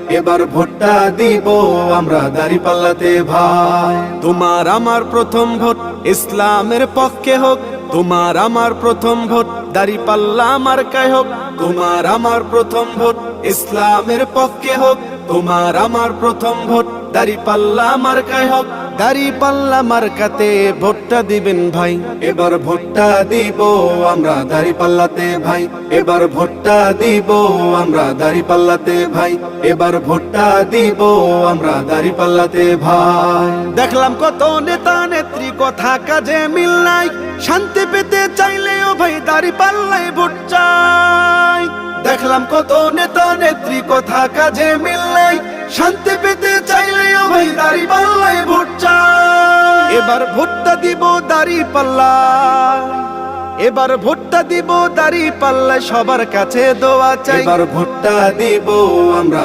এবার ভোটটা দিব আমরা দাঁড়িপাল্লাতে ভাই। তোমার আমার প্রথম ভোট ইসলামের পক্ষে হোক, তোমার আমার প্রথম ভোট দাঁড়িপাল্লা মার্কায় হোক। তোমার আমার প্রথম ভোট ইসলামের পক্ষে হোক, তোমার আমার প্রথম ভোট দাঁড়িপাল্লা মার্কায় হোক। দাঁড়িপাল্লা মার্কাতে ভোটটা দিবেন ভাই, এবার ভোটটা দিব আমরা দাঁড়িপাল্লাতে ভাই। এবার ভোটটা দিব আমরা দাঁড়িপাল্লাতে ভাই। এবার ভোটটা দিব আমরা দাঁড়িপাল্লাতে ভাই। দেখলাম কত নেতা নেত্রী কথা কাজে মিল নাই, শান্তি পেতে চাইলেও ভাই দাঁড়িপাল্লায় ভোট চাই। দেখলাম কত নেতা নেত্রী কথা কাজে মিল নাই, শান্তি পেতে চাইলেও ভাই দাঁড়িপাল্লায় ভোট চাই। এবার ভোটটা দিব দাঁড়িপাল্লায়, এবার ভোটটা দিব দাঁড়িপাল্লায়, সবার কাছে দোয়া চাই। এবার ভোটটা দিব আমরা